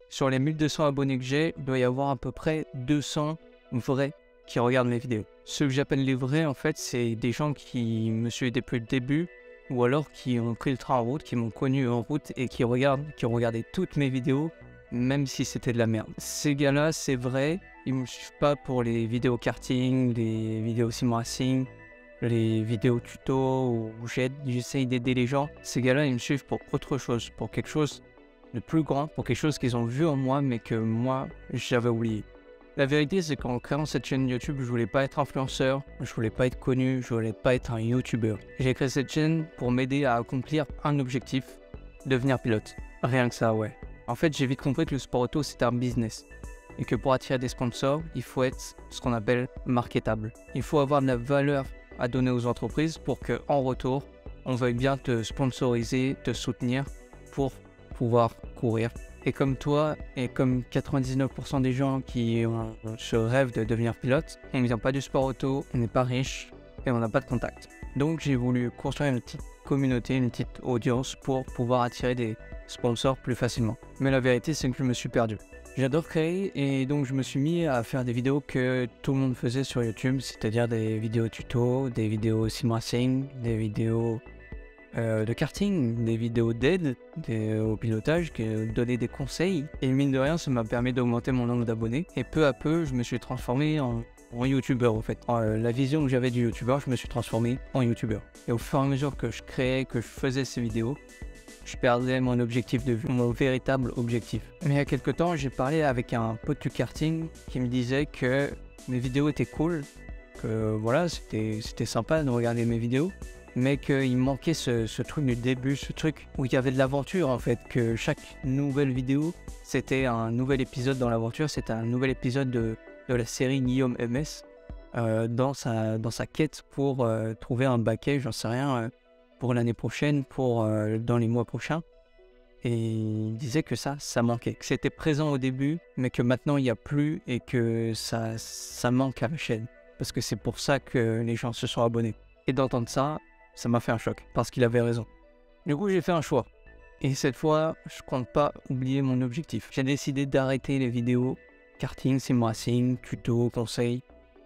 Sur les 1200 abonnés que j'ai, il doit y avoir à peu près 200 vrais qui regardent mes vidéos. Ceux que j'appelle les vrais, en fait, c'est des gens qui me suivent depuis le début ou alors qui ont pris le train en route, qui m'ont connu en route et qui ont regardé toutes mes vidéos, même si c'était de la merde. Ces gars-là, c'est vrai, ils me suivent pas pour les vidéos karting, les vidéos sim racing, les vidéos tuto où j'essaye d'aider les gens. Ces gars-là, ils me suivent pour autre chose, pour quelque chose de plus grand, pour quelque chose qu'ils ont vu en moi, mais que moi, j'avais oublié. La vérité, c'est qu'en créant cette chaîne YouTube, je voulais pas être influenceur, je voulais pas être connu, je voulais pas être un YouTuber. J'ai créé cette chaîne pour m'aider à accomplir un objectif, devenir pilote. Rien que ça, ouais. En fait, j'ai vite compris que le sport auto, c'est un business. Et que pour attirer des sponsors, il faut être ce qu'on appelle marketable. Il faut avoir de la valeur à donner aux entreprises pour qu'en retour, on veuille bien te sponsoriser, te soutenir pour pouvoir courir. Et comme toi, et comme 99% des gens qui ont ce rêve de devenir pilote, on ne vient pas du sport auto, on n'est pas riche et on n'a pas de contact. Donc j'ai voulu construire une petite communauté, une petite audience pour pouvoir attirer des sponsors plus facilement. Mais la vérité, c'est que je me suis perdu. J'adore créer et donc je me suis mis à faire des vidéos que tout le monde faisait sur YouTube, c'est-à-dire des vidéos tuto, des vidéos sim racing, des vidéos de karting, des vidéos d'aide au pilotage, donner des conseils. Et mine de rien, ça m'a permis d'augmenter mon nombre d'abonnés. Et peu à peu, je me suis transformé en youtubeur en fait. La vision que j'avais du youtubeur, je me suis transformé en youtubeur. Et au fur et à mesure que je créais, que je faisais ces vidéos, je perdais mon objectif de vue, mon véritable objectif. Mais il y a quelques temps, j'ai parlé avec un pote du karting qui me disait que mes vidéos étaient cool, que voilà, c'était sympa de regarder mes vidéos, mais qu'il manquait ce truc du début, ce truc où il y avait de l'aventure en fait, que chaque nouvelle vidéo, c'était un nouvel épisode dans l'aventure, c'était un nouvel épisode de la série Guillaume MS, dans sa quête pour trouver un baquet, j'en sais rien, pour l'année prochaine, dans les mois prochains. Et il disait que ça manquait, que c'était présent au début, mais que maintenant il n'y a plus et que ça manque à la chaîne. Parce que c'est pour ça que les gens se sont abonnés. Et d'entendre ça m'a fait un choc, parce qu'il avait raison. Du coup, j'ai fait un choix. Et cette fois, je compte pas oublier mon objectif. J'ai décidé d'arrêter les vidéos karting, sim racing, tuto, conseils,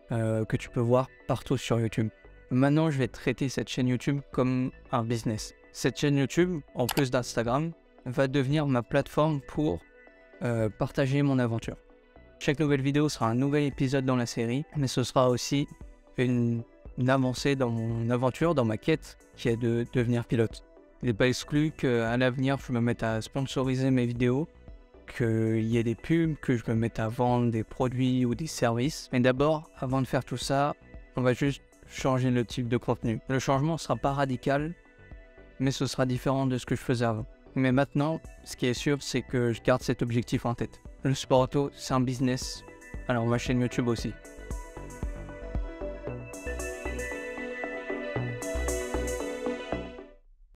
que tu peux voir partout sur YouTube. Maintenant, je vais traiter cette chaîne YouTube comme un business. Cette chaîne YouTube, en plus d'Instagram, va devenir ma plateforme pour partager mon aventure. Chaque nouvelle vidéo sera un nouvel épisode dans la série, mais ce sera aussi une avancée dans mon aventure, dans ma quête, qui est de devenir pilote. Il n'est pas exclu qu'à l'avenir, je me mette à sponsoriser mes vidéos, qu'il y ait des pubs, que je me mette à vendre des produits ou des services. Mais d'abord, avant de faire tout ça, on va juste changer le type de contenu. Le changement ne sera pas radical, mais ce sera différent de ce que je faisais avant. Mais maintenant, ce qui est sûr, c'est que je garde cet objectif en tête. Le sport auto, c'est un business. Alors ma chaîne YouTube aussi.